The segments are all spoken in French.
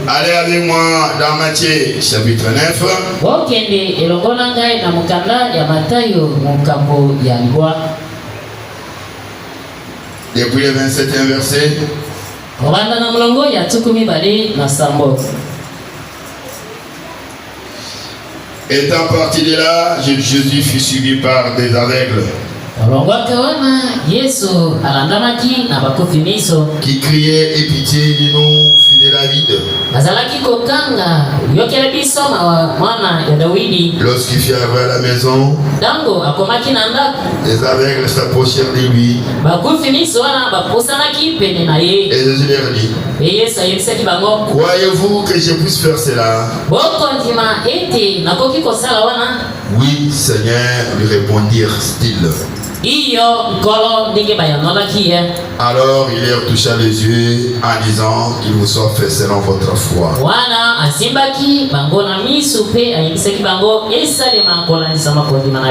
Allez avec moi dans Matthieu chapitre 9. Depuis le 27e verset. Étant parti de là, Jésus fut suivi par des aveugles qui criaient et pitié de nous, fils de David. Lorsqu'il fut arrivé à la maison, les aveugles s'approchèrent de lui. Et Jésus leur dit: croyez-vous que je puisse faire cela? Oui, Seigneur, lui répondirent-ils. Alors il leur toucha les yeux en disant qu'il vous soit fait selon votre foi.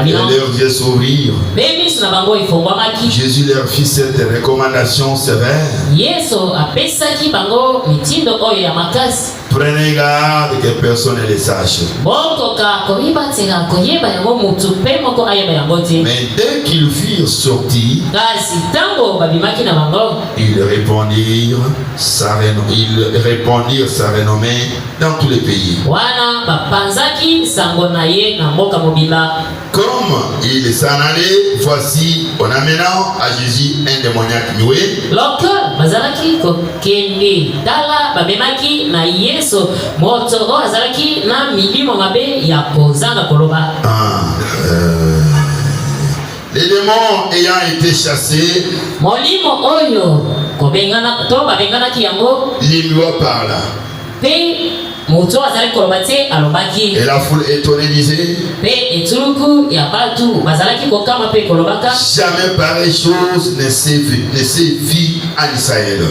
Et leurs yeux s'ouvrirent. Jésus leur fit cette recommandation sévère: prenez garde que personne ne les sache. Mais dès qu'ils furent sortis, ils répandirent sa renommée dans tous les pays. Comme il s'en allait, voici, en amenant à Jésus un démoniaque muet, les démons ayant été chassés, il lui parla. Et la foule étonnée disait: jamais pareille chose ne s'est vue en Israël.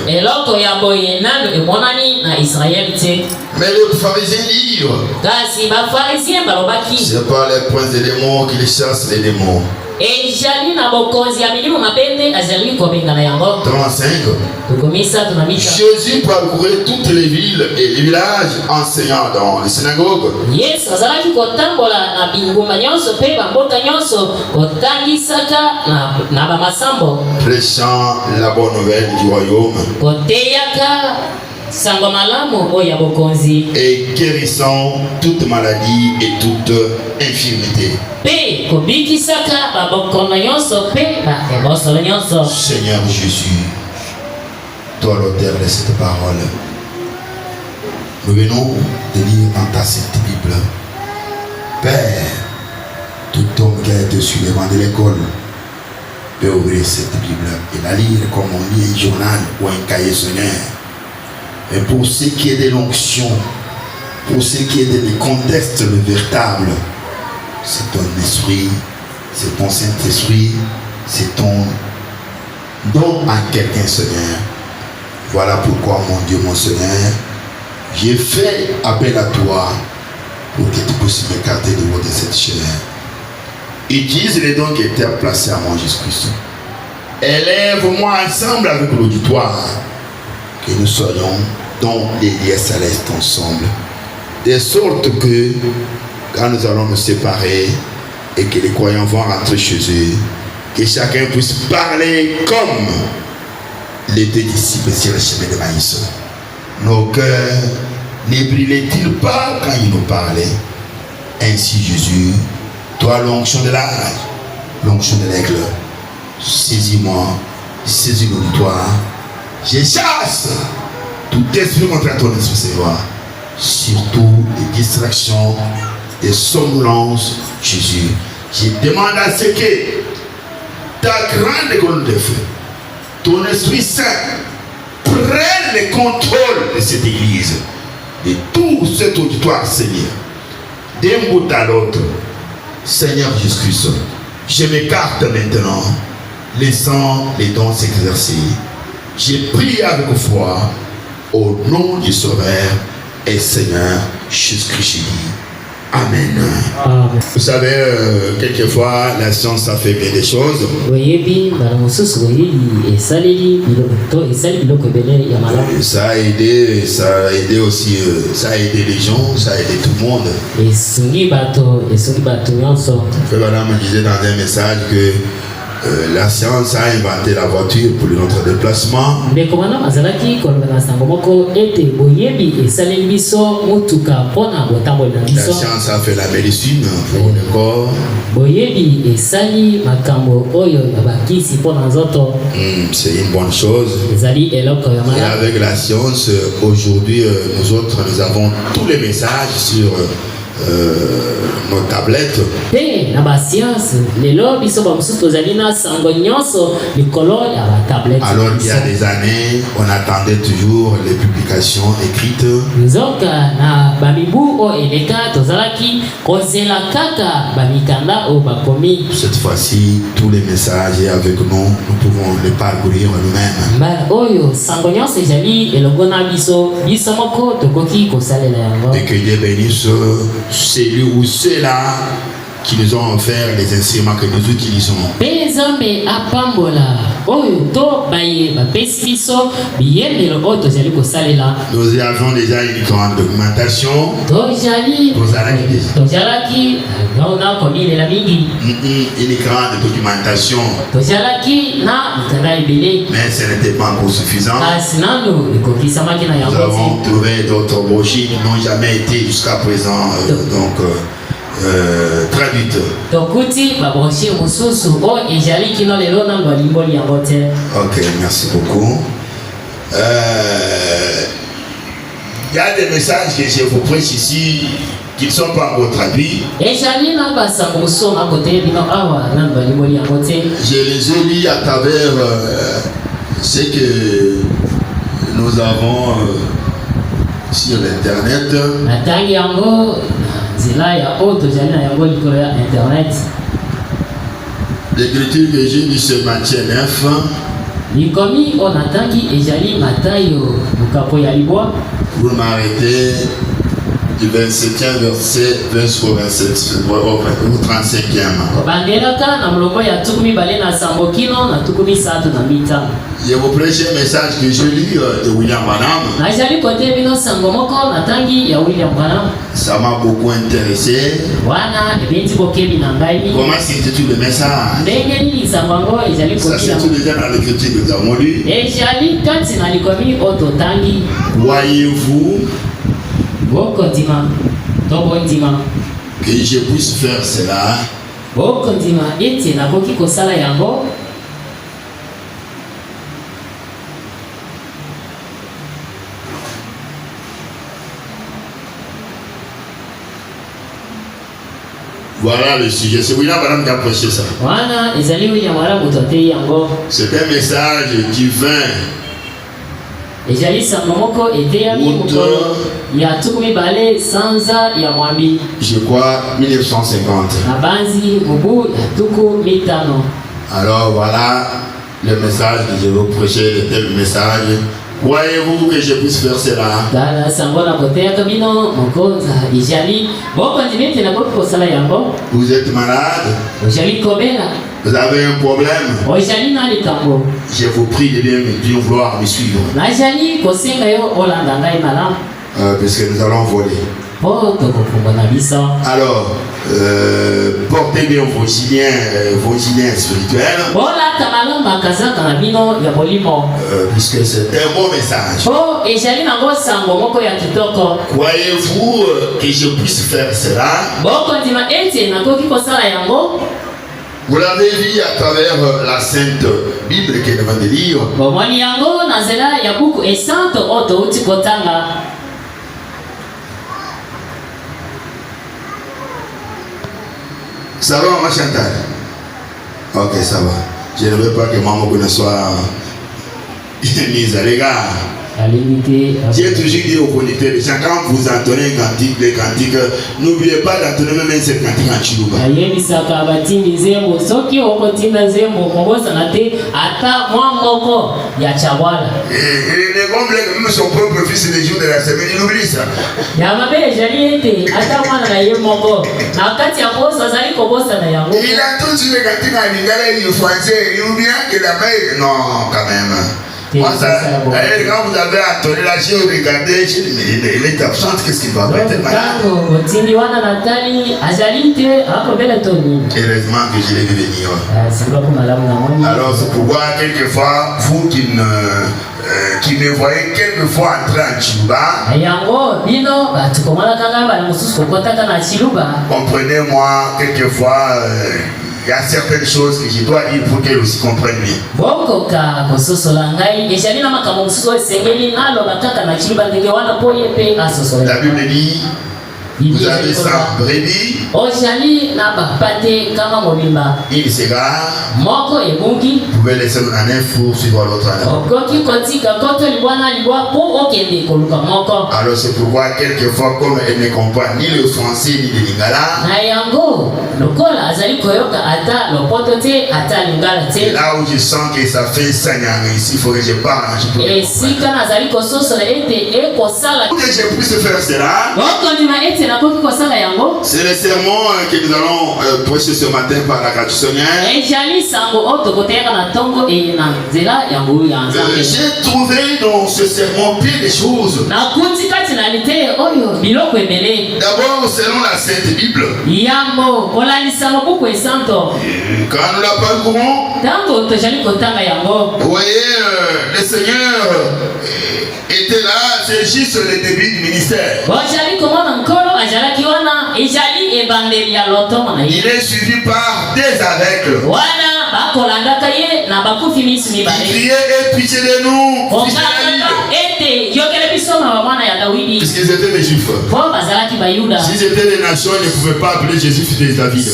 Mais les pharisiens dirent: c'est par les princes des démons qu'ils chassent les démons. 35. Jésus parcourait toutes les villes et les villages enseignant dans les synagogues, prêchant la bonne nouvelle du royaume et guérissant toute maladie et toute infirmité. Seigneur Jésus, toi l'auteur de cette parole, nous venons de lire dans ta sainte Bible. Père, tout homme qui a été sur les bancs de l'école peut ouvrir cette Bible et la lire comme on lit un journal ou un cahier, Seigneur. Mais pour ce qui est de l'onction, pour ce qui est du contexte le véritable, c'est ton esprit, c'est ton Saint-Esprit, c'est ton don à quelqu'un, Seigneur. Voilà pourquoi, mon Dieu, mon Seigneur, j'ai fait appel à toi pour que tu puisses m'écarter de cette chair. Utilise les dons qui étaient placés à moi, Jésus-Christ. Élève-moi ensemble avec l'auditoire, que nous soyons dans les liens célestes ensemble, de sorte que quand nous allons nous séparer et que les croyants vont rentrer chez eux, que chacun puisse parler comme les deux disciples sur le chemin de Maïs. Nos cœurs ne brillaient-ils pas quand ils nous parlaient? Ainsi Jésus, toi l'onction de l'âge, l'onction de l'aigle, saisis-moi, saisis l'auditoire. Je chasse tout esprit contre ton esprit, Seigneur. Surtout les distractions, les somnolences, Jésus. Je demande à ce que ta grande colonne de feu, ton Esprit Saint, prenne le contrôle de cette église, de tout cet auditoire, Seigneur. D'un bout à l'autre, Seigneur Jésus-Christ, je m'écarte maintenant, laissant les dons s'exercer. J'ai prié avec foi au nom du Sauveur et Seigneur Jésus-Christ. Amen. Vous savez, quelquefois, la science a fait bien des choses. Ça a aidé aussi, ça a aidé les gens, ça a aidé tout le monde. Frère Madame me disait dans un message que la science a inventé la voiture pour notre déplacement. La science a fait la médecine pour le corps. C'est une bonne chose. Et avec la science, aujourd'hui, nous autres, nous avons tous les messages sur nos tablettes. Alors il y a des années, on attendait toujours les publications écrites. Cette fois-ci, tous les messages avec nous, nous pouvons les parcourir nous-mêmes. Et que Dieu bénisse celui ou ceux-là qui nous ont offert les instruments que nous utilisons. Nous avons déjà une grande documentation. Une grande documentation. Mais ce n'était pas encore suffisant. Nous avons trouvé d'autres brochures qui n'ont jamais été jusqu'à présent traduite. Ok, merci beaucoup. Il y a des messages que je vous prêche ici qui ne sont pas encore traduits. Je les ai lus à travers ce que nous avons sur l'internet. L'écriture que j'ai lue ce Matthieu 9. Vous m'arrêtez du 27e verset jusqu'au 35e. Je vous prêche un message que je lis de William Branham. Ça m'a beaucoup intéressé. Comment s'intitule le message? Ça s'intitule déjà dans l'écriture que nous avons lu. Voyez-vous que je puisse faire cela? Voilà le sujet. C'est William Branham qui a prêché ça. C'est un message divin. Je crois 1950. Alors voilà le message que je veux prêcher, le tel message. Croyez-vous que je puisse faire cela? Vous êtes malade? Vous avez un problème? Je vous prie de bien vouloir me suivre. Puisque nous allons voler. Alors, portez bien vos gilets spirituels. Puisque c'est un bon message. Croyez-vous que je puisse faire cela? Vous l'avez vu à travers la Sainte Bible que nous venons de lire. Ça va, ma Chantal? Ok, ça va. Je ne veux pas que maman soit mise à l'égard. J'ai toujours dit aux connecteurs, les gens, quand vous entendez un cantique, les cantiques, n'oubliez pas d'entendre même un seul cantique en Chiluba. Et les gommes, même son propre fils, les jours de la semaine, il oublie ça. Il a entendu les cantiques en lingala et en français, il oublie que la mère, non, quand même. Moi, ça, quand vous avez entendu la chair, regardez, il est absent, qu'est-ce qu'il va faire? Heureusement que je l'ai vu venir. Alors, c'est pourquoi, quelquefois, vous qui me voyez quelquefois entrer en Chiluba, comprenez-moi, quelquefois, il y a certaines choses que je dois dire pour qu'elle aussi comprenne bien. La Bible dit, vous avez 100 brebis, il sera, vous pouvez laisser un info sur l'autre. Alors c'est pourquoi quelquefois, comme elle ne comprend ni le français ni le lingala, là où je sens que ça fait saignant ici, il faut que je parle. Que je puisse faire cela. C'est le sermon que nous allons prêcher ce matin par la grâce du Seigneur. J'ai trouvé dans ce sermon plein de choses. D'abord, selon la Sainte Bible, quand nous la parcourons, vous voyez, le Seigneur était là, c'est juste le début du ministère. Il est suivi par des aveugles. Il criait et pitié de nous. Parce qu'ils étaient des Juifs. S'ils étaient des nations, ils ne pouvaient pas appeler Jésus fils de David.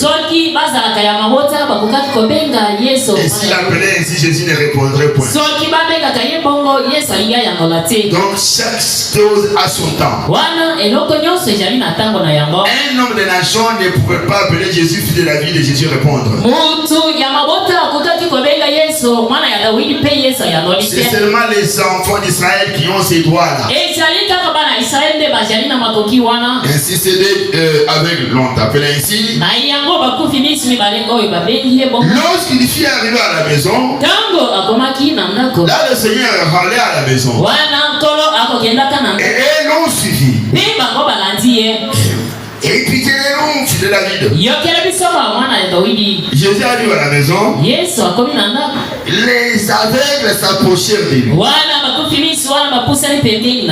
Et s'il appelait ainsi, Jésus ne répondrait point. Donc chaque chose a son temps. Un homme de nation ne pouvait pas appeler Jésus fils de David et Jésus répondre. C'est seulement les enfants d'Israël qui ont ces droits-là. Ainsi c'est avec l'on t'appelle ainsi. Lorsqu'il fut arrivé à la maison, là le Seigneur allait à la maison. Et l'on suivit. Et puis fils de David. Jésus arrive à la maison. Les aveugles s'approchèrent de lui.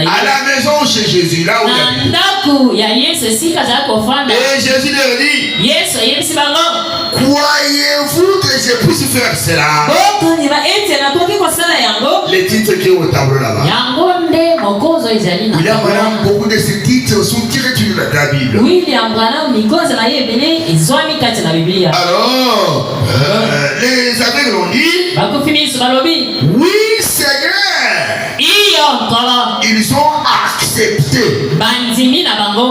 À la maison chez Jésus, là où il habite. Et Jésus leur dit, croyez-vous que je puisse faire cela? Les titres qui sont au tableau là-bas. Il y a vraiment beaucoup de ces titres sont tirés de la Bible. Alors, les aveugles ont dit, oui Seigneur. Ils ont accepté.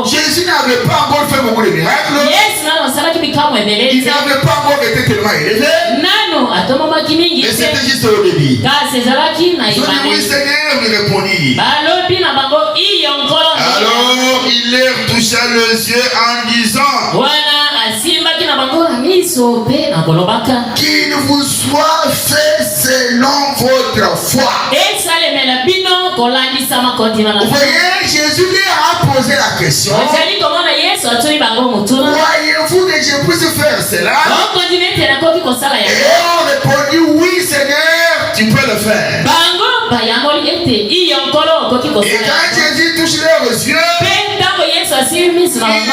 Jésus n'avait pas encore fait beaucoup de miracles. Il n'avait pas encore été tellement élevé. Mais c'était juste au début. Ils ont dit oui Seigneur, il répondit. Alors il leur toucha les yeux en disant, qu'il vous soit fait selon votre foi. Vous voyez, Jésus lui a posé la question, croyez-vous que je puisse faire cela? Et on répondit oui Seigneur, tu peux le faire. Et quand Jésus touche leurs yeux, il leur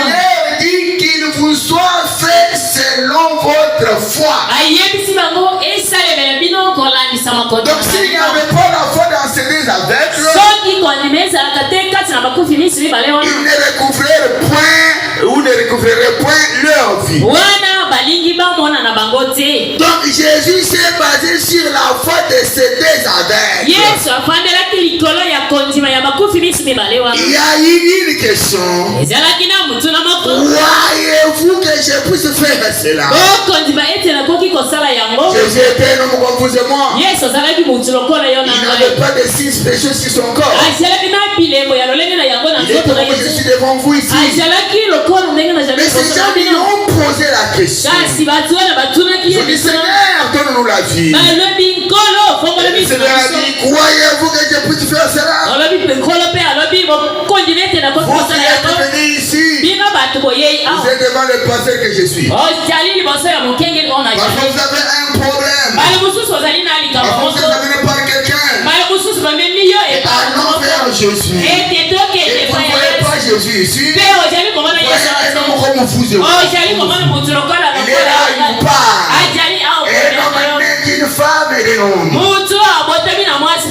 dit qu'il vous soit fait selon votre foi. Donc s'il n'y avait pas la foi dans ces deux aveugles, ils ne recouvreraient point leur vie. Donc Jésus s'est basé sur la foi de ces deux aveugles. Il y a eu une question. Croyez-vous que je puisse faire cela? Jésus était un homme comme vous et moi. Il n'avait pas de signes spéciaux sur son corps. Il est comme je suis devant vous ici. Mais ces gens lui ont posé la question. Ils ont dit, Seigneur, donne-nous la vie. Le Seigneur a dit, croyez-vous que je puisse faire cela? Vous qui êtes venus ici, vous êtes devant le pasteur que je suis. Parce que vous avez un problème. Parce que vous êtes amené par quelqu'un. Non, frère, je suis. Et vous ne voyez pas Jésus ici. Vous voyez un homme comme vous et moi. Il est là, il vous parle. Et non, une femme et un homme.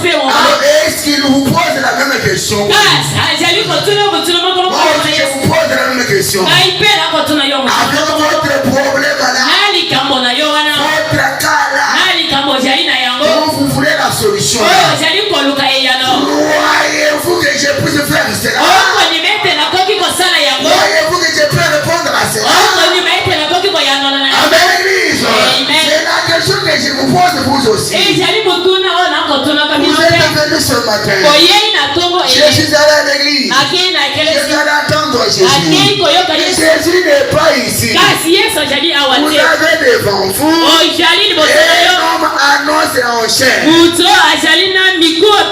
Alors, est-ce qu'il vous pose la même question? Moi, je vous pose la même question. Avec votre problème là, votre cas là, dont vous voulez la solution là, croyez-vous que je puisse faire cela? Croyez-vous que je peux répondre à cela? Amen, l'église. C'est la question que je vous pose vous aussi. Vous êtes venus ce matin. Je suis allé à l'église. Je suis allé attendre Jésus. Jésus n'est pas ici. Vous avez devant vous un homme annonce en chair.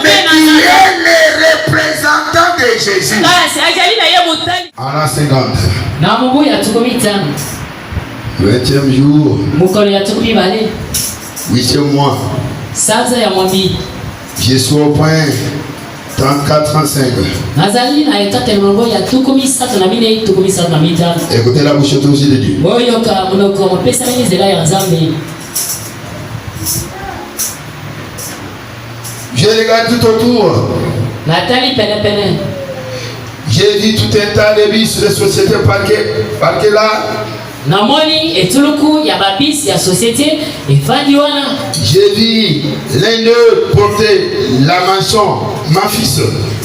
Mais qui est le représentant de Jésus. En l'an 50. 20e jour. 8e mois. Je suis au point 34-35. Écoutez la bouche aussi de Dieu. Je regarde tout autour. J'ai vu tout un tas de bis sur les sociétés parquées là. Namoni etuluku ya babisi ya société efandi wana. J'ai vu l'un d'eux porter la mention mon fils.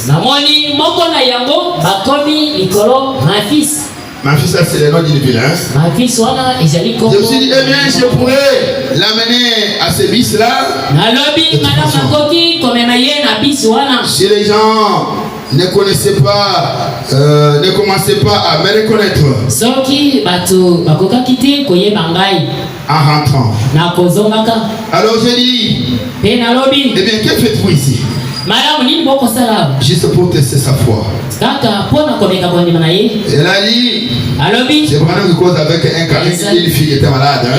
Namoni moko na yango bakomi likolo mon fils. Mon fils, c'est le nom d'une ville, hein? Mon fils wana ezali ko. Je me suis dit, eh bien, je pourrais l'amener à ce bis là. Nalobi madame makoki komemaye na bis wana. Si les gens ne connaissaient pas, ne commençaient pas à me reconnaître. Soki batu bakoka kiti koye bangai. En rentrant. Na kozongaka. Alors je dis. Pe nalobi. Eh bien, que faites-vous ici? Madame nini boko sala? Juste pour tester sa foi. Kaka pona komeka kondima na ye. Elle a dit. Alobi. C'est vraiment une cause avec un carré, une fille qui était malade. Hein?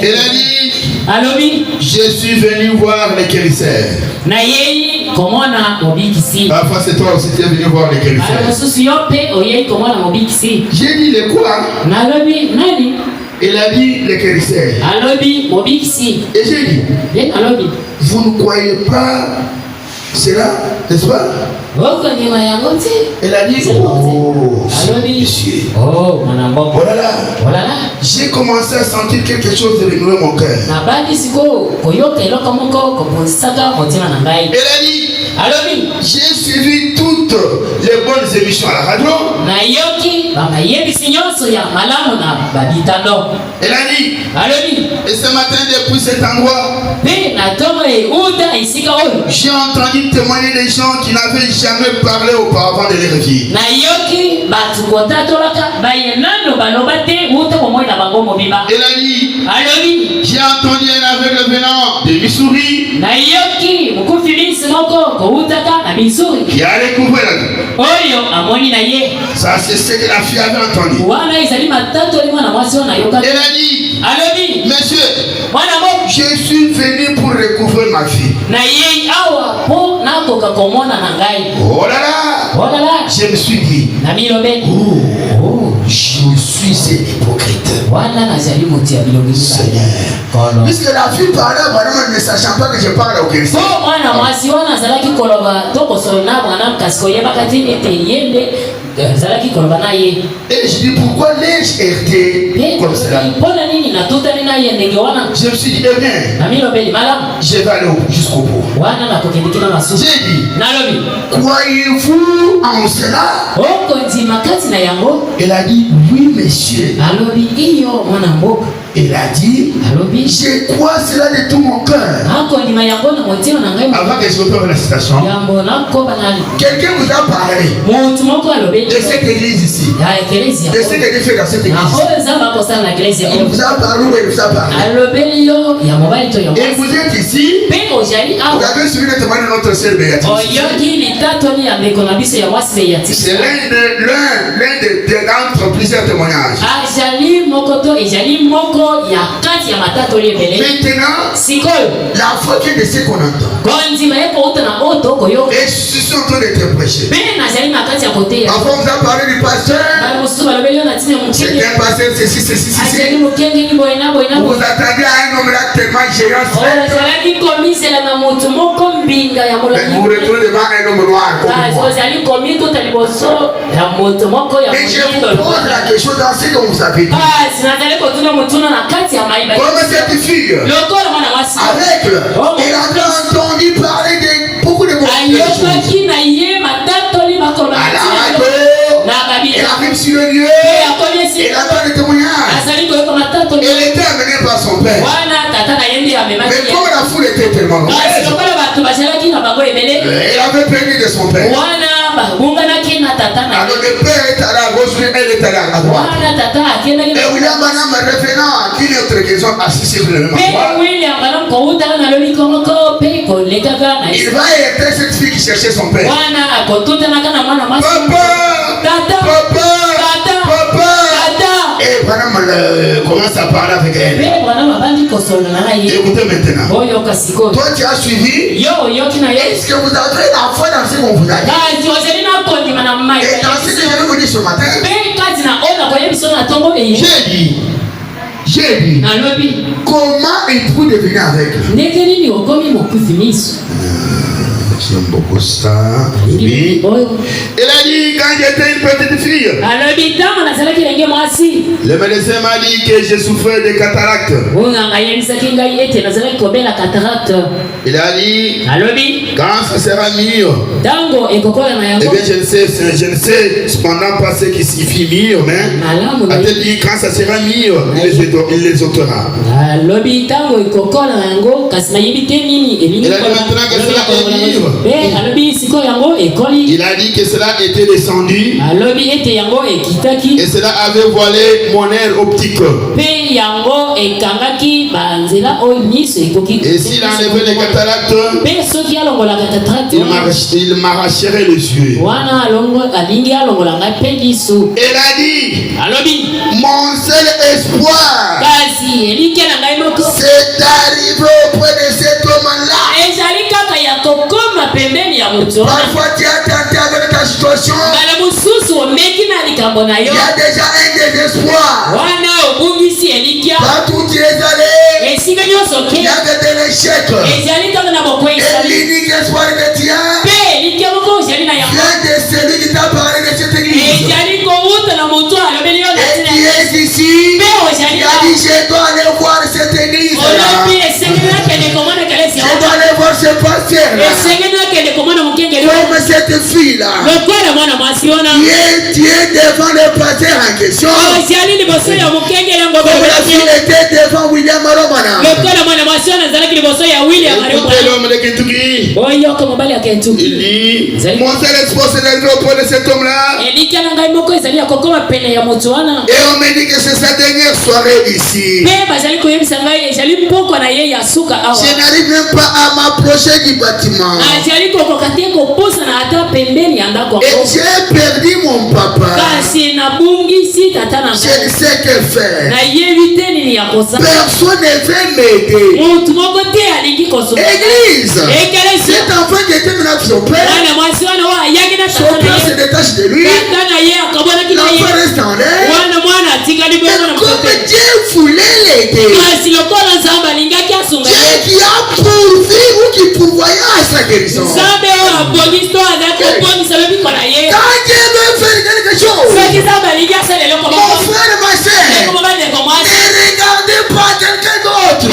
Elle a dit. Alobi. Je suis venu voir les guérisseurs. Parfois c'est toi aussi qui es venu voir les guérisseurs. J'ai dit les quoi? Elle a dit les guérisseurs. Et j'ai dit. Vous ne croyez pas cela, n'est-ce pas? Elle a dit, oh, monsieur. Oh, voilà. J'ai commencé à sentir quelque chose de renouer mon cœur. Elle a dit, j'ai suivi toutes les bonnes émissions à la radio. Elle a dit, et ce matin depuis cet endroit, j'ai entendu témoigner des gens qui n'avaient jamais parlé auparavant de leur vie. Elle a dit, j'ai entendu un aveugle venant de Missouri qui a découvert la vie. Ça c'est ce que la fille avait entendu. Elle a dit, monsieur, je suis venu pour recouvrir ma fille. Oh là là, je me suis dit, je suis un hypocrite. Seigneur, puisque la fille parlait, ne sachant pas que je parle au Christ. Branham kasi koyebaka te ete yende azalaki koloba na ye. Et je dis pourquoi l'ai-je hérité comme cela? Mpona nini natutani na ye ndenge wana? Je me suis dit, eh bien, nami lobeli malamu je vais aller jusqu'au bout. wana nakokendeki na masusu. J'ai dit, nalobi croyez-vous en cela? okondima kati na yango? Elle a dit, oui, monsieur. alobi iyo mwana mboka. Elle a dit, alobi je crois cela de tout mon cœur. akondima yango na motema na ngai. Avant que je reprenne la citation, yambo nakoba nali quelqu'un vous a parlé mutu moko alobeli de cette église ici, ya ekelezia de ce que Dieu fait dans cette na église. oyo nzambe akosala na ekelezia Il vous a parlé ou il vous a parlé? alobeli yo ya mobali to ya Et vous êtes ici, mpe ozali vous awa avez suivi le témoignage de notre sœur Béatrice. oyoki litatoli ya ndeko na biso ya mwasi Beatrice. C'est d'entre plusieurs témoignages. azali moko to ezali moko ya kati ya matatoli ebele. Maintenant, sikoyo la foi qui est de ce qu'on entend. kondima ye kouta na oyo tokoyoka Et je suis en train de te prêcher. mpe nazali na kati ya koteya. Avant, vous avez parlé du pasteur. bana mosusu balobeli yo na ntina ya C'est mokenge un pasteur, ceci. azali mokengeni boye na boye na Vous boye. attendez à un homme là tellement géant. ozalaki komisela na motu moko mbinga ya Mais vous vous retrouvez devant un homme noir comme moi. ozali komituta liboso ya motu moko ya Et je vous pose la question dans ce que vous avez dit. nazali kotuna motuna na kati ya mayiba Comme cette fille, lokola mwana mwasi avec elle a entendu parler de beaucoup de choses. ayokaki na ye matatoli bakoloba À la na radio, elle babila arrive sur le lieu, akomi elle esika attend le témoignage. azali koyoka matatoli Elle était amenée par son père. wana tata na ye nde amemaki Mais comme la foule était tellement kasi nombreuse, lokola bato bazalaki na bango ebele elle avait perdu de son père. wana babunganaki na tata na Alors le père est allé à gauche, elle est allée à droite. wana tata akendaki Et William Branham revenant à une autre question assis sur le même mpe endroit. William Branham koutaka na lobi komoko mpe kolekaka na Il va aider cette fille qui cherchait son père. wana akotutanaka na mwana mwasi tata Papa. tata Et Branham commence à parler avec elle. mpe Branham abandi kosolola na ye Écoutez maintenant. oyoka sikoyo Toi, tu as suivi. yo oyoki na ye Est-ce que vous avez la foi dans ce qu'on vous a dit? kasi ozali na kondima na mai Et dans ce que je vais vous dire ce matin, mpe kati na oyo nakoyebi biso na ntongo eyi j'ai dit, nalobi comment êtes-vous devenu aveugle? ndenge nini okomi mokufi miso. J'aime beaucoup ça. Oui. oyo Elle a dit quand j'étais une petite fille, alobi ntango nazalaki elenge mwasi le médecin m'a dit que je souffrais de cataracte. onganga ayebisaki ngai ete nazalaki kobela cataracte. Il a dit alobi quand ça sera mieux. ntango ekokola na Eh yango bien, je ne sais cependant pas ce qui signifie mieux, mais malamu na a-t-elle dit quand ça sera mieux, il les ôtera. alobi ntango ekokola na yango kasi nayebi te nini elingi Il a dit maintenant que cela est libre. alobi sikoyo yango ekoli. Il a dit que cela était descendu alobi ete yango ekitaki et cela avait voilé mon air optique. mpe yango ekangaki banzela oyo miso ekoki. Et s'il enlevait les cataractes, mpe soki alongolaka cataracte il m'arracherait les yeux. wana alingi alongola ngai mpe liso. Elle a dit alobi mon seul espoir, kasi elike na ngai moko c'est d'arriver auprès de cet homme-là. ezali kaka ya kokoma pembeni ya moto wana. Parfois tu as tenté avec ta situation, mbala mosusu omeki na likambo na yo il y a déjà un désespoir. wana obungisi elikya Partout où tu es allé, esika nyonso il y oke avait de l'échec. ezali kaka na Et bokwesali l'unique espoir que tu as mpe elikya moko ozali na yango vient de celui qui t'a parlé de cette église. ezali kowuta na moto alobeli yo na Et ntina qui est ici, mpe ozali il a dit je dois aller voir cette église. olobi esengeli nakende komona kelesi Je dois aller voir ce pasteur là. esengeli nakende komona mokengeli Comme cette fille là. lokola mwana mwasi wana Tu es devant le pasteur en question. ozali liboso ya mokengeli yango Comme la fille était devant William Romana. lokola mwana mwasi wana azalaki liboso ya William Écoutez l'homme de Kentucky. oyoka mobali ya Kentucky. Il dit mon seul espoir c'est d'arriver auprès de cet homme là. elikya na ngai moko ezali ya kokoma pene ya moto wana Et on me dit que c'est sa dernière soirée ici. mpe bazali koyebisa ngai ezali mpoko na ye ya suka awa Je n'arrive même pas à m'approcher du bâtiment. azali kokoka te kopusana ata pembeni ya ndako Et yango j'ai perdu mon papa. kasi nabungisi tata na Je ngai ne sais que faire. nayebi te nini ya kosala Personne ne veut m'aider. motu moko te alingi kosoka Église. ekelesi Cet enfant qui était maintenant son père, mwana mwasi wana wa ayaki na son tata na père se ye détache de lui. tata na ye akabwanaki na ye L'enfant reste en l'air. wana mwana atikali bongo na Mais comme mokote Dieu voulait l'aider, kasi lokola nzambe alingaki asunga Dieu ye qui a pourvu ou qui pourvoyait à sa guérison. nzambe oyo abongisi to azali Que Quand Dieu veut faire quelque chose, mon frère et ma soeur, ne regardez pas quelqu'un d'autre.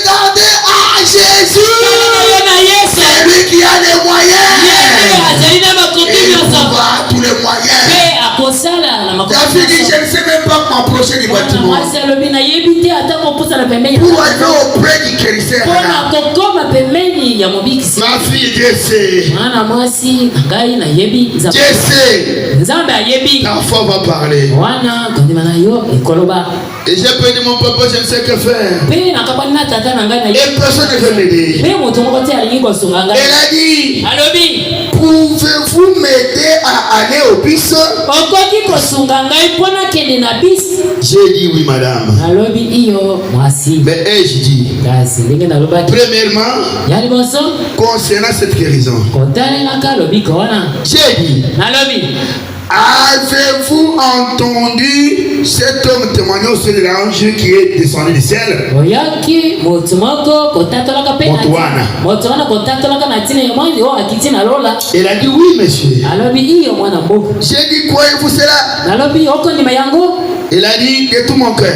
Regardez à Jésus. C'est lui qui a les moyens. Il trouvera tous les moyens. La fille dit, je ne sais même pas m'approcher du bâtiment. Pour arriver auprès du Kérisser. Ma fille, Dieu sait. Dieu sait. La foi va parler. Et j'ai pris mon papa, je ne sais que faire. Et personne ne veut m'aider. Elle a dit, pouvez-vous m'aider à aller au bus? J'ai dit oui, madame. Mais ai-je dit, premièrement, concernant cette guérison, j'ai dit, avez-vous entendu cet homme témoigner au sein de l'ange qui est descendu du ciel? Il a dit oui, monsieur. J'ai dit, croyez-vous cela? Il a dit de tout mon cœur.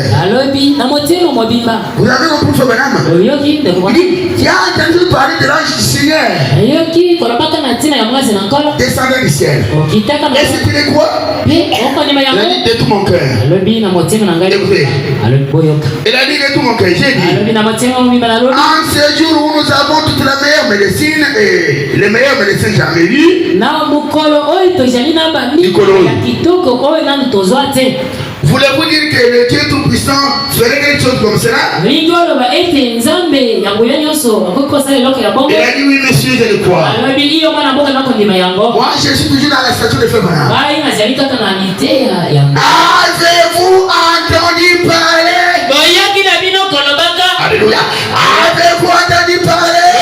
Vous avez compris, madame? Il dit, tu as entendu parler de l'ange du Seigneur descendant du ciel. Et c'était quoi? Il a dit de tout mon cœur. Écoutez. Il a dit de tout mon cœur. J'ai dit, en ce jour où nous avons toute la meilleure médecine et les meilleures médecines jamais vues, voulez-vous dire que le Dieu Tout-Puissant ferait quelque chose comme cela? Il a dit oui, monsieur, je le crois. Moi, je suis toujours dans la statue de feu. Avez-vous entendu parler? Alléluia. Avez-vous entendu parler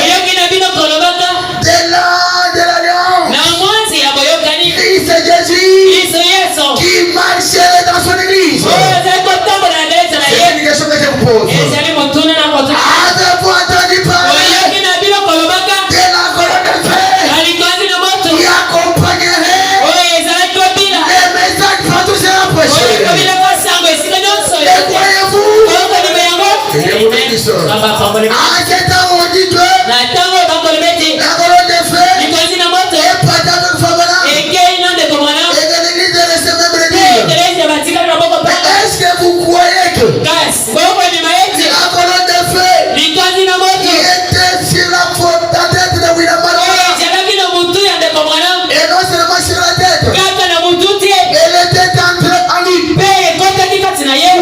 de l'alliance? C'est Jésus qui marchait dans son église. C'est une question que je vous pose. Avez-vous entendu parler de la colonne de feu qui accompagnerait les messages pour tous ces rapprochés? Et croyez-vous? En ce temps, on dit que la colonne de feu est pas favorable. Et que l'église est restée même l'église. Est-ce que vous croyez que la colonne de feu qui était sur la tête de William Maloba, et non seulement sur la tête, elle était entrée en lui?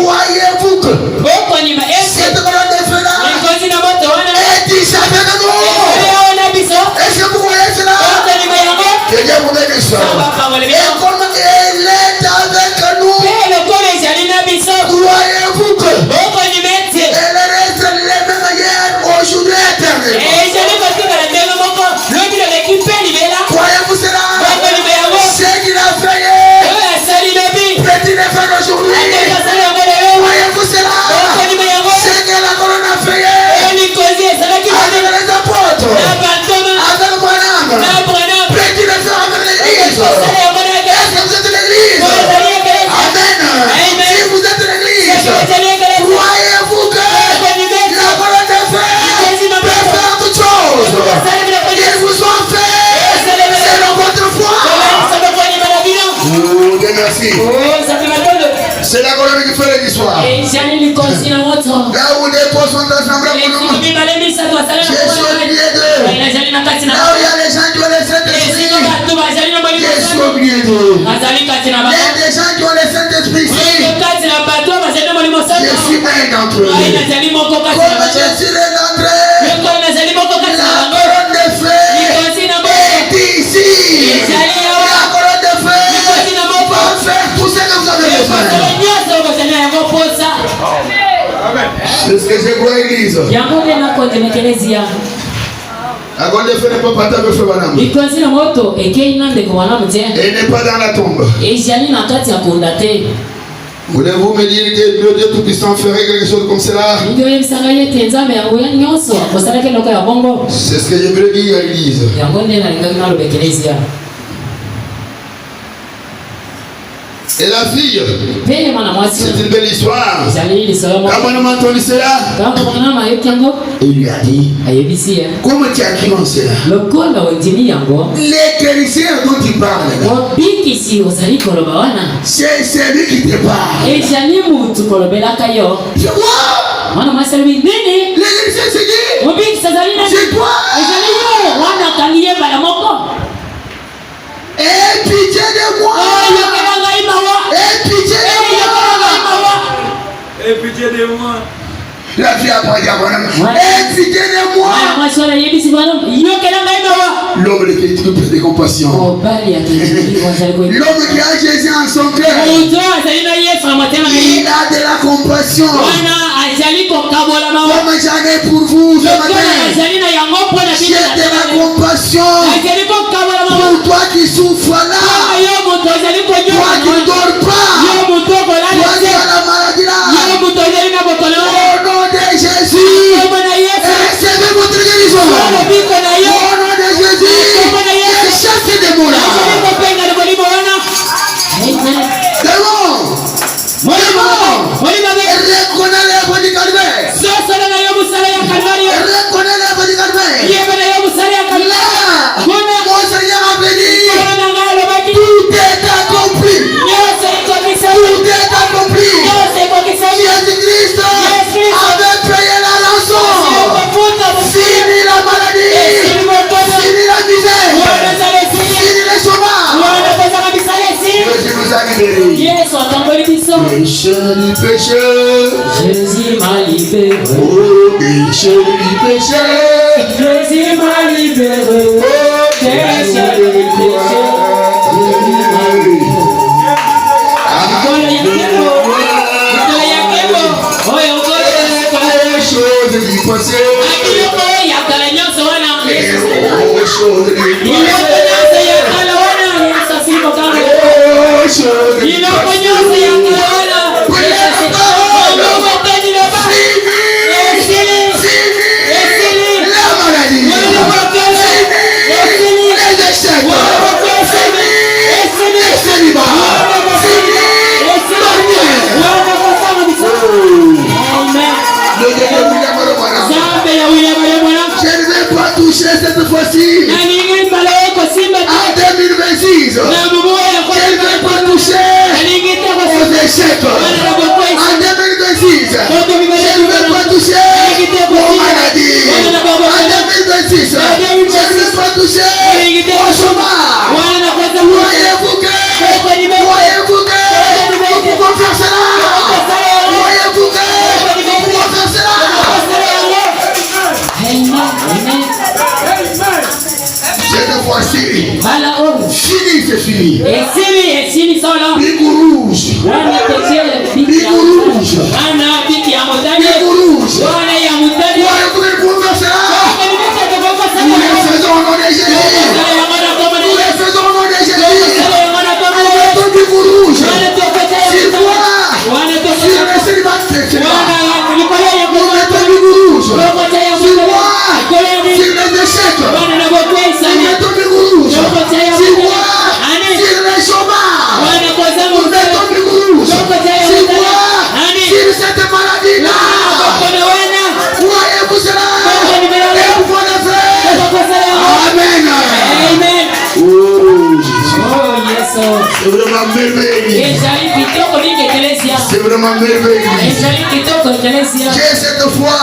Croyez-vous que cette colonne de feu là est ici avec nous? Est-ce que vous voyez cela? Que Dieu vous bénisse. Et comme elle est avec nous, croyez-vous que elle reste les mêmes hier, aujourd'hui, éternellement? Croyez-vous cela? Ce qu'il a fait hier, peut-il le faire aujourd'hui? Croyez-vous cela? Ce que la colonne a fait hier, avec les apôtres, avec Branham, peut-il le faire avec l'église? Est-ce que vous êtes l'église? Amen. Si vous êtes l'église, croyez-vous que la colonne de feu peut faire toutes choses? Qu'il vous soit fait selon votre foi. Dieu merci. C'est la colonne qui fait l'histoire. Là où les pots sont assemblés pour nous, je suis au milieu d'eux. Là où il y a les gens qui ont les Saint-Esprit, je suis au milieu d'eux. Il y a des gens qui ont les Saint-Esprit ici, je suis un d'entre eux. Comme je suis l'un d'entre eux, la colonne de feu est ici. La colonne de feu va faire tout ce que vous avez besoin. C'est ce que je crois, église. La colonne de feu n'est pas partie avec feu, madame. Elle n'est pas dans la tombe. Voulez-vous me dire que le Dieu Tout-Puissant ferait quelque chose comme cela? C'est ce que j'aimerais dire à l'église. Et la fille, c'est une belle histoire. Quand on a entendu cela, il lui a dit, comment tu as cru en cela? Les chrétiens dont tu parles, c'est lui qui te parle. Je vois. Les chrétiens se disent, c'est toi. Aie pitié de moi. Aie pitié de moi. Aie pitié de moi. La fille a pas dit à mon homme. Aie pitié de moi. L'homme qui est plein de compassion. L'homme qui a Jésus en son cœur. Il a de la compassion. Comme j'en ai pour vous ce matin. J'ai de la compassion. Pour toi qui souffres là. Toi qui ne dors pas. Toi qui as la maladie là. Au nom de Jésus. Recevez votre guérison. Au nom de Jésus. Chassez des démons là. Démons. Reconnais l'œuvre du calvaire. Reconnais l'œuvre du calvaire. Là, mon Seigneur a béni. Tout est accompli. Tout est accompli. Jésus-Christ avait payé la rançon. Fini la maladie. Fini la misère. Fini le chômage. Jésus nous a libérés. Pécheur du pécheur. Jésus m'a libéré. Oh, pécheur du pécheur. Jésus m'a libéré. Oh, pécheur du pécheur. Cette fois-ci, en 2026, je ne vais pas toucher aux échecs. En 2026, je ne vais pas toucher aux maladies. En 2026, je ne vais pas toucher au chômage. Voyez-vous que vous pouvez faire cela? Voyez-vous que vous pouvez faire cela? Cette fois-ci, fini, c'est fini. Bigou rouge. Bigou rouge. Bigou rouge. Voyez-vous que vous pouvez faire cela? Nous les faisons au nom de Jésus. Nous les faisons au nom de Jésus. Ton bigou rouge. Sur toi. Sur les célibataires. Nous mettons du bigou rouge. Sur moi. Sur les échecs. Nous mettons du bigou rouge. Sur moi. Sur les chômages. Nous mettons du bigou rouge. Sur moi. Sur cette maladie-là. Voyez-vous cela? Et vous pouvez le faire. Amen. Oh, Jésus. C'est vraiment merveilleux. C'est vraiment merveilleux. J'ai cette foi.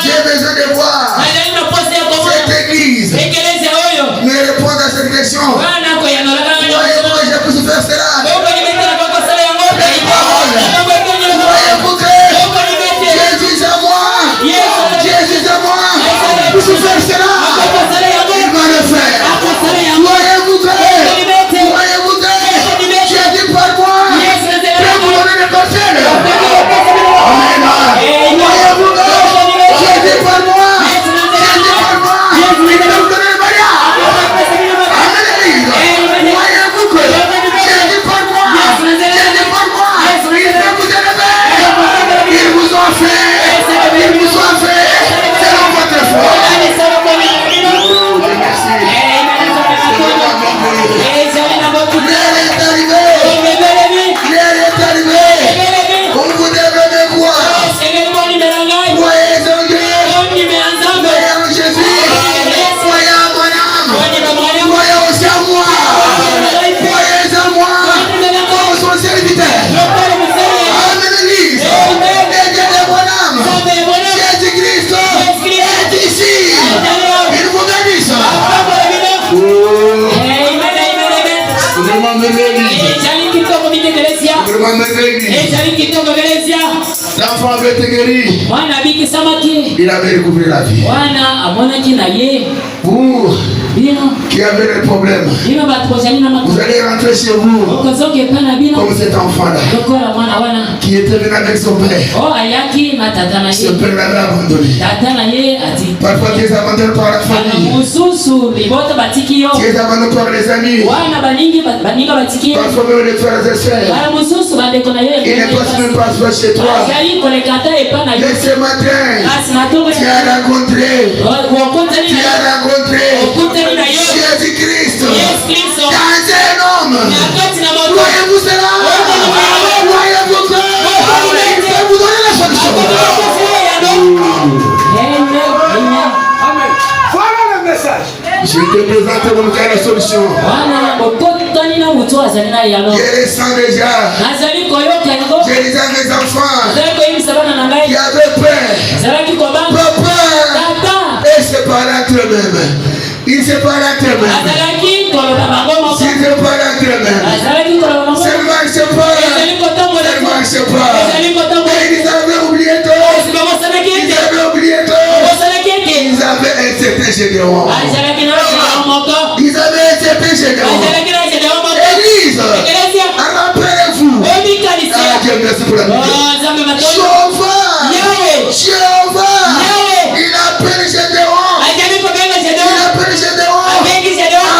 J'ai besoin de voir cette église me répondre à cette question. Voyez-vous que j'ai pu faire cela? Voyez-vous que Jésus est à moi. Jésus est à moi. Je peux faire cela. Il va le faire. Voyez-vous que Jésus par moi peut vous donner des conseils. Amen. Voyez-vous que Jésus par moi. Jésus par moi. Il peut vous donner le mariage. Amen. Vraiment merveilleux l'église. Vraiment merveilleux l'église. L'enfant avait été guéri. Il avait recouvré la vie. Vous qui avez des problèmes, vous allez rentrer chez vous comme cet enfant-là qui était venu avec son père. Ce père l'avait abandonné. Parfois tu es abandonné par la famille, tu es abandonné par les amis, parfois même les frères et sœurs. Il n'est pas même pas chez toi. Mais ce matin, tu as rencontré Jésus-Christ dans un homme. Voyez-vous cela? Voyez-vous que il peut vous donner la solution. Amen. Voilà le message. Je te présente mon cas la solution. Je les sens déjà. Je les ai mes enfants qui avaient peur. Et se parlent entre eux-mêmes. Ils se parlent entre eux-mêmes. Ils se parlent entre eux-mêmes. Ça ne marche pas. Ça ne marche pas. Ils avaient oublié tout. Ils avaient oublié tout. Ils avaient un certain Gédéon. Ils avaient un certain Gédéon. Église, rappelez-vous. Ah, Dieu merci pour la vie. Jéhovah, il appelle Gédéon.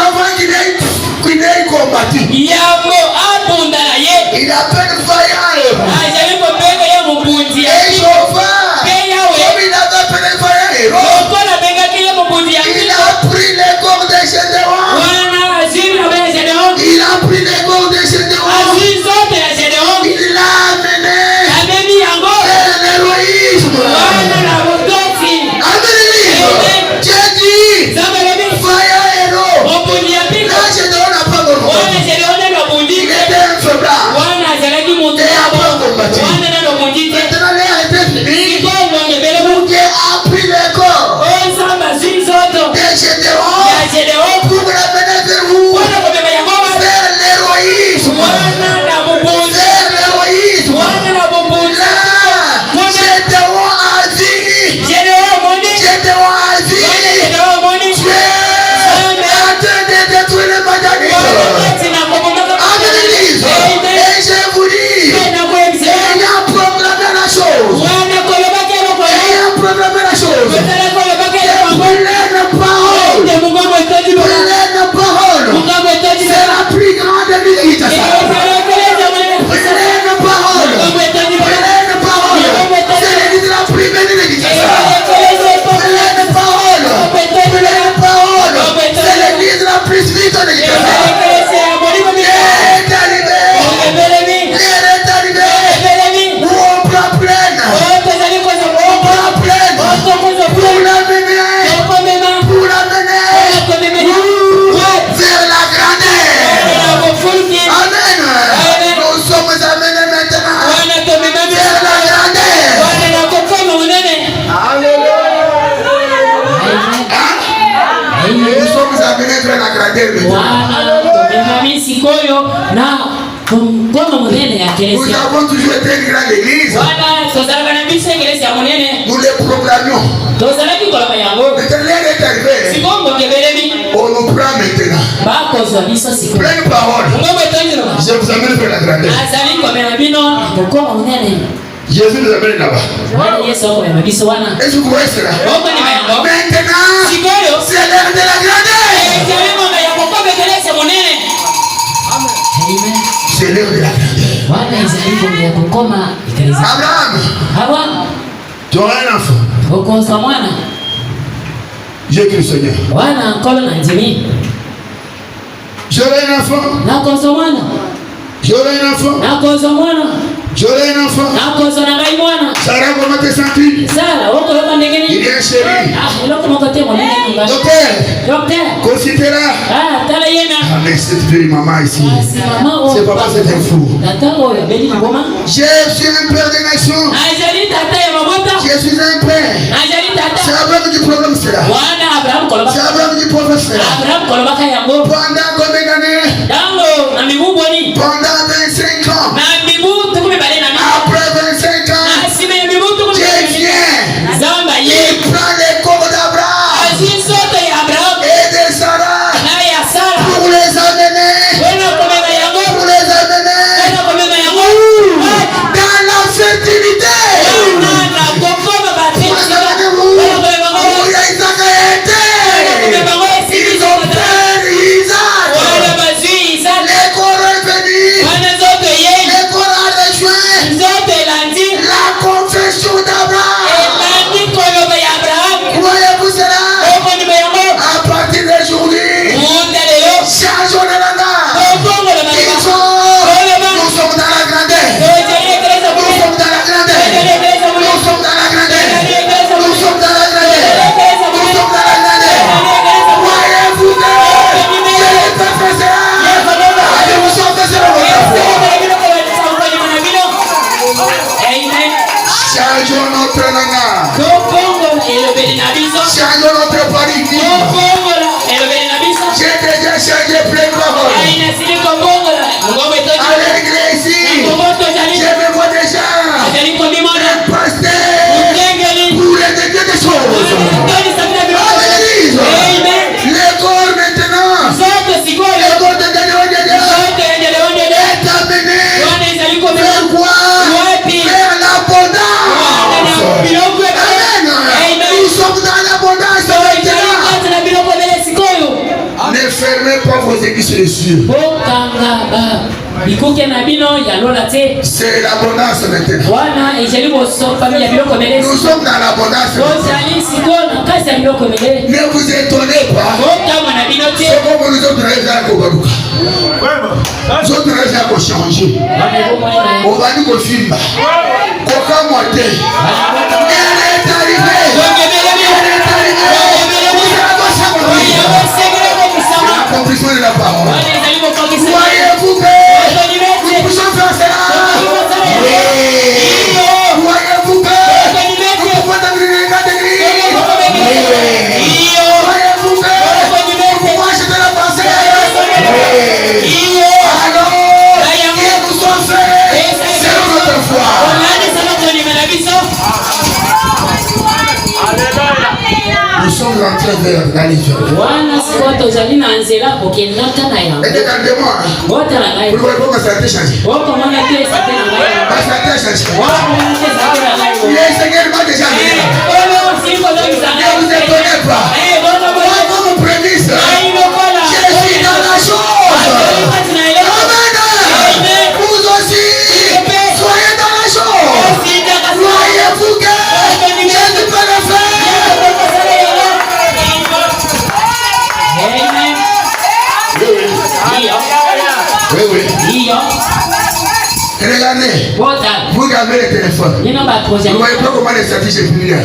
Avant qu'il ait combattu. Il appelle Vaïal. Et Jéhovah, comme il avait appelé Vaïal, il a pris les corps de Gédéon. Il a pris les corps de Gédéon. Il l'a amené vers l'héroïsme. Amen. Dieu dit, Vaïal héros. Là, Gédéon n'a pas combattu. Il était un faiblard. Et a pas combattu. Maintenant, l'air était fini. Dieu a pris les corps de Gédéon pour l'amener vers vous. Vers l'héroïsme. Vers l'héroïsme. Là, Gédéon a dit. Gédéon a dit. Tu es en train de détruire les Madianites. Amen l'église. Et je vous dis, il a proclamé la chose. Il a proclamé la chose. Pleine parole. Pleine parole. C'est la plus grande visite. Pleine parole. Pleine parole. C'est l'église la plus belle l'église. Pleine parole. Pleine parole. C'est l'église la plus vite de l'église. Il est arrivé. Il est arrivé. Où on prend pleine. On prend pleine. Pour l'amener. Pour l'amener. Vers la grandeur. Amen. Nous sommes amenés maintenant vers la grandeur. Nous sommes amenés vers la grandeur Nous avons toujours été une grande église. Nous les proclamions. Maintenant l'air est arrivé. On nous prend maintenant. Pleine parole. Je vous amène vers la grandeur. Jésus nous amène là-bas. Est-ce que vous voyez cela? Maintenant, c'est l'heure de la grandeur. C'est l'heure de la grandeur. Abraham, tu auras un enfant. J'ai cru Seigneur. J'aurai un enfant. J'aurai un enfant. J'aurai un enfant. Sarah, comment te sens-tu? Il est un chéri. Docteur, considère. Ah, mais cette vieille maman ici. C'est papa, c'est un fou. Je suis un père des nations. Je suis un père. C'est Abraham du problème, c'est là. C'est Abraham du prophète, c'est là. Pendant combien d'années? ans, après 25 ans, Dieu vient, il prend les corps d'Abraham et de Sarah pour les amener dans la fertilité. Ils ont fait Isaac. Les corps est venu. Les corps a rejoint la confession d'Abraham. Croyez-vous cela? À partir d'aujourd'hui, changeons de la nage. Nous sommes dans la grandeur. Nous sommes dans la grandeur. Nous sommes dans la grandeur. Nous sommes dans la grandeur. Nous sommes dans la grandeur. Croyez-vous que Dieu peut faire cela? Allez, vous sortez cela votre foi. Changeons notre langage. Changeons notre paradigme. J'ai déjà changé plein de paroles. Avec l'église, je me vois déjà un pasteur pour les dédier des choses. Avec l'église, les corps maintenant, les corps de Dieu est amené vers quoi? Vers l'abondance. Amen. Nous sommes dans l'abondance maintenant. Ne fermez pas vos églises sur les cieux. C'est l'abondance maintenant. Nous sommes dans l'abondance. Ne vous étonnez pas. C'est comme nous autres rêves à Kobaluka. Nous autres rêves à changer. On va nous confirmer. Coca moité. Elle est arrivée. L'accomplissement de la parole. Voyez-vous que nous pouvons faire cela? Voyez-vous que nous pouvons devenir les gars d'église? Voyez-vous que nous pouvons acheter la pensée? Alors, que nous sommes faits selon notre foi. Nous sommes rentrés vers la légère. Regardez-moi. Vous voyez comment ça a été changé? Ça a été changé. Le Seigneur m'a déjà dit. Ne vous étonnez pas. Moi, comme prémisse, je suis dans la chose. Amen. Vous aussi, soyez dans la chose. Voyez-vous que Jésus peut le faire? Oui. Regardez, vous regardez le téléphone. Vous ne voyez pas comment les statistiques est publiées.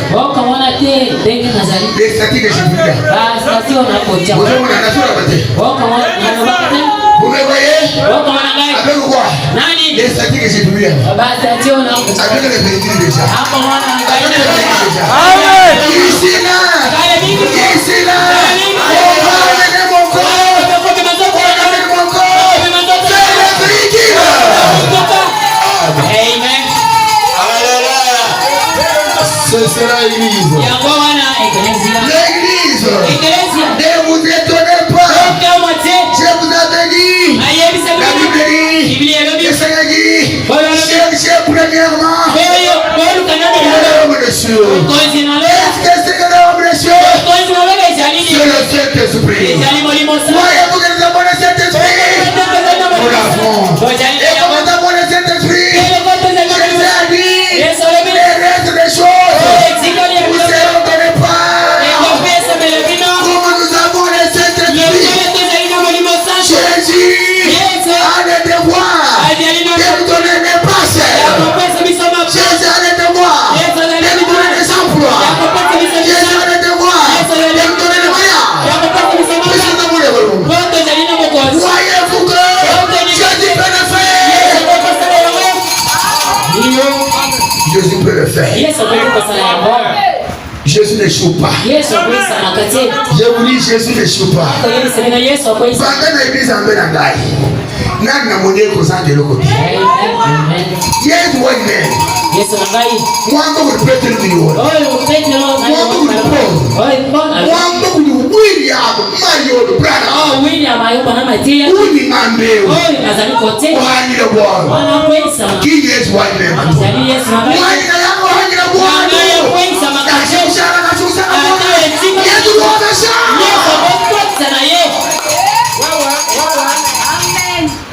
Les statistiques est publiées. Vous me voyez? Avec quoi? Les statistiques est publiées. Avec les véhicules déjà. Ici là. On va amener mon corps. Amen. Ce sera l'église. L'église. Ne vous étonnez pas. Je vous avais dit. La Bible dit. Le Seigneur dit. Cherchez premièrement l'homme de cieux. Est-ce que c'est que l'homme de cieux? C'est le Saint-Esprit. Voyez-vous que nous avons le Saint-Esprit? Nous l'avons. Et comme nous avons le Saint-Esprit, Jésus a dit, les restes des choses, vous ne serez pas. Comme nous avons le Saint-Esprit, Jésus a le devoir de nous donner des passes. Jésus a le devoir de nous donner des emplois. Jésus a le devoir de nous donner des moyens. Voyez-vous que Jésus peut le faire? Jésus peut le faire. Jésus n'échoue pas. Je vous dis, Jésus n'échoue pas. Pendant l'église en Bénagaï, n'a n'a monnaie qu'aux ans de l'autre côté. Yes, one man. Moi, je peux te le dire. Moi, je William, Mario, brother. William, Mambe. Qui est one man?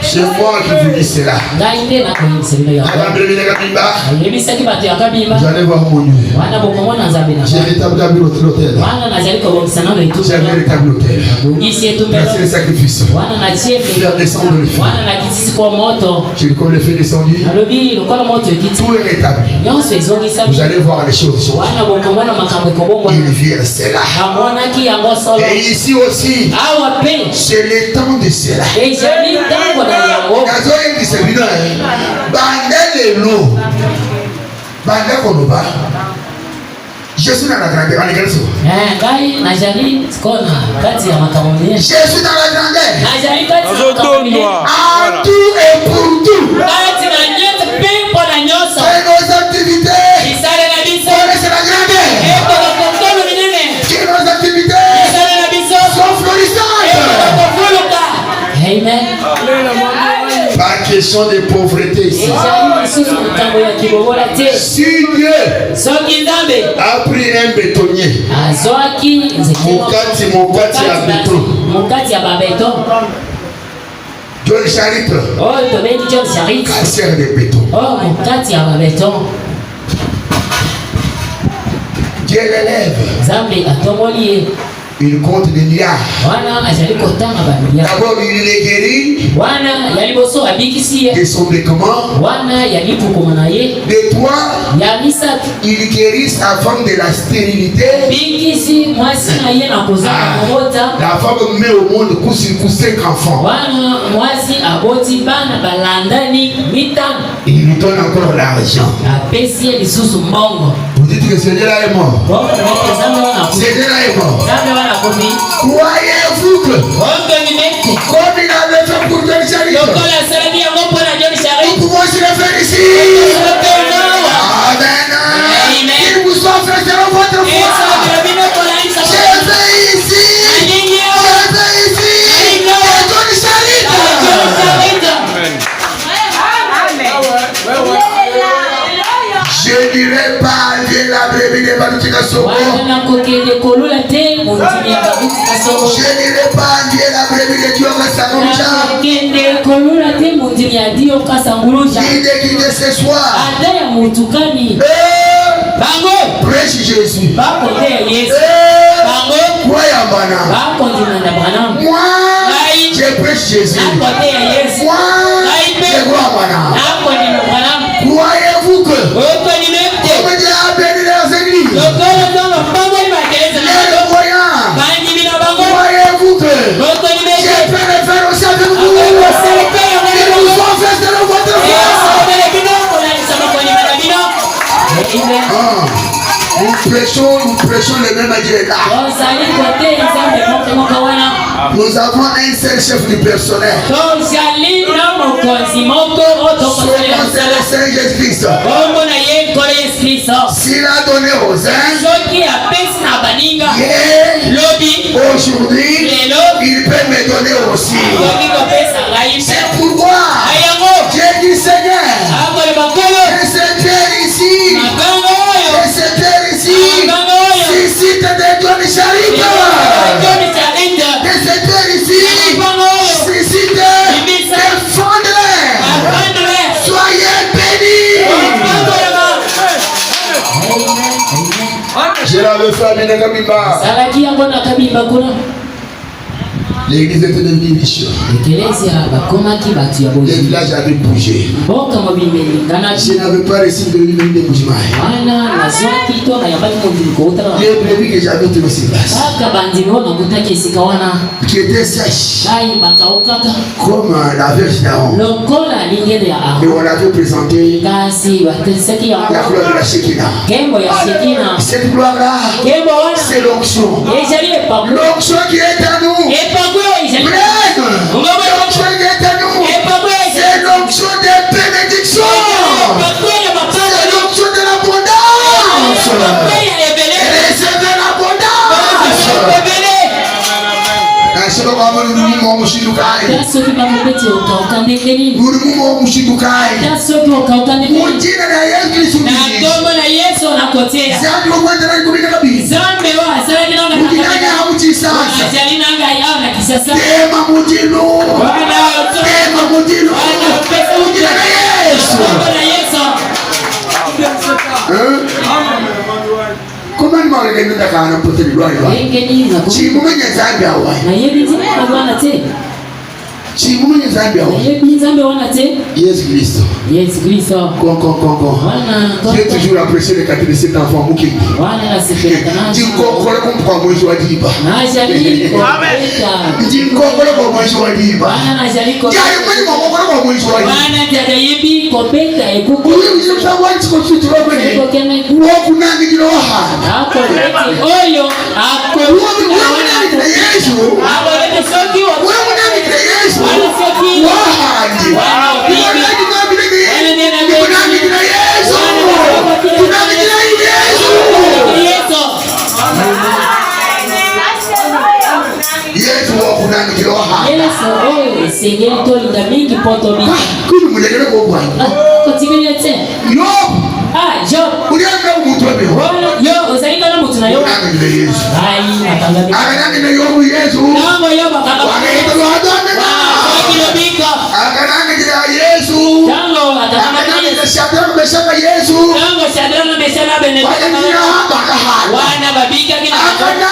C'est moi qui vous dis cela. Vous allez voir mon Dieu. J'ai rétabli l'hôtel. J'ai rétabli l'hôtel. Merci le sacrifice. Faire descendre le feu. J'ai comme le feu descendu. Tout est rétabli. Vous allez voir les choses. Il vient cela. Et ici aussi, c'est le temps de cela. Je suis dans la grandeur. Jésus dans la grandeur. En tout et pour tout. C'est nos activités. C'est la grandeur. C'est nos activités. Sont florissantes. Amen. Pas question de pauvreté ici. Si Dieu a pris un bétonnier, Mokati à béton, John Charit, casseur de béton. Dieu l'élève. Il compte des milliards. D'abord, il est guéri de son médicament. De toi, il guérit sa femme de la stérilité. La femme met au monde 5 enfants. Il lui donne encore l'argent. Vous dites que ce Dieu-là est mort. Ce Dieu-là est mort. Croyez-vous que comme il avait fait pour John Charit, nous pouvons se le faire ici. Amen. Il vous offre selon votre foi. Je vais ici. Je vais ici. John Charit. Je n'irai pas enlever la brebis de Balutika Soko. Je n'irai pas enlever la brebis de Dioka Sanguruja. Il est quitté ce soir. Prêche Jésus. Moi, je prêche Jésus. Moi, je crois à Bana. Croyez-vous que comme Dieu a béni les églises, les croyants, croyez-vous que je peux le faire aussi avec vous? Ils vous ont fait selon votre foi. Nous prêchons le même Dieu là. Nous avons un seul chef du personnel. Son nom c'est le Seigneur Jésus-Christ. S'il a donné aux uns, aujourd'hui, il peut me donner aussi. C'est pourquoi j'ai dit Seigneur, que ce Père ici, suscite des John Charit. Que ce Père ici, suscite des fondeurs. Soyez bénis. Je l'avais fait à Binagabimba. L'église était devenue riche. Ekelezia bakomaki batu ya Les bozi. villages avaient bougé. Mboka mobimeli Je n'avais pas réussi de devenir des bougimailles. wana nazwaki to na yabaki mobili kouta Les brebis que j'avais trouvées sur place, kaka bandimi oyo nakutaki esika wana qui étaient sèches, ai bakaukaka comme la verge d'Aaron. lokola lingene ya Et Aaron. on avait présenté kasi batesaki la yango gloire de la Shekinah. kembo ya Shekina. Cette gloire-là, Kembo wana c'est l'onction. ezali epaku L'onction qui est à nous. epaku oyo ezali L'onction qui est à nous. epaku oyo ezali C'est l'onction des bénédictions. epaku oyo ya mapanga C'est l'onction de l'abondance. epaku oyo ya ebele Recevez l'abondance. ebele Je ne sais pas comment nous nous mushidukai. ta soki bakopeti okauka ndenge nini Nous nous mushidukai. ta soki okauka ndenge nini Mujina na Yesu Kristo. na ntongo na Yesu nakotea Sasa tukwenda na kubika kabisa. zambe wa asalaki nanga Mujina hamuchi sasa. azali nanga yawa na kisasa Tema mujino. wana oto Tema mujino. Mujina na Yesu. ntongo na Yesu Comment nous allons nous d'accord pour te dire ndenge nini nako si vous mettez Zambie à ouais. nayebi nzambe wana te Si vous mettez Zambie à ouais. nayebi nzambe wana te Yesu Kristo. Yesu Kristo Kon. wana J'ai toujours apprécié le quartier de cet enfant Mukingi. wana nasepelaka Ndi nkokole kumpa mwezi wa diba. nazali kopeta Ndi nkokole kwa mwezi wa diba. wana nazali Yali mwezi mwokole kwa mwezi wa diba. wana tatayebi kopeta ekuku Uyu mzima wanchi kwa fitu wabene. ekokene Woku nangi jino waha. akoleti oyo Woku nangi na Yesu. akolete soki Woku nangi na Yesu. wana soki Wahandi. Woku nangi na Yesu. Woku nangi na Yesu. Woku nangi na Yesu. Yesu Yesu woku nangi na waha. Yesu oyo esengeli tolinga mingi mpo tobika Kuni mulekele kwa kwani. kotikeli te Yobu. Job Uliambia mtu wapi? yo ozali kaka mutu na yo Nangi na Yesu. ai nakanga Akanangi na Yobu Yesu. nango yo bakanga Wakaita wadone na. kilobika Akanangi na Yesu. tango atakanga Akanangi na Shadraka Meshaka Yesu. tango Shadraka Meshaka Abednego Wakati hapa kahana. wana babika kina Akanangi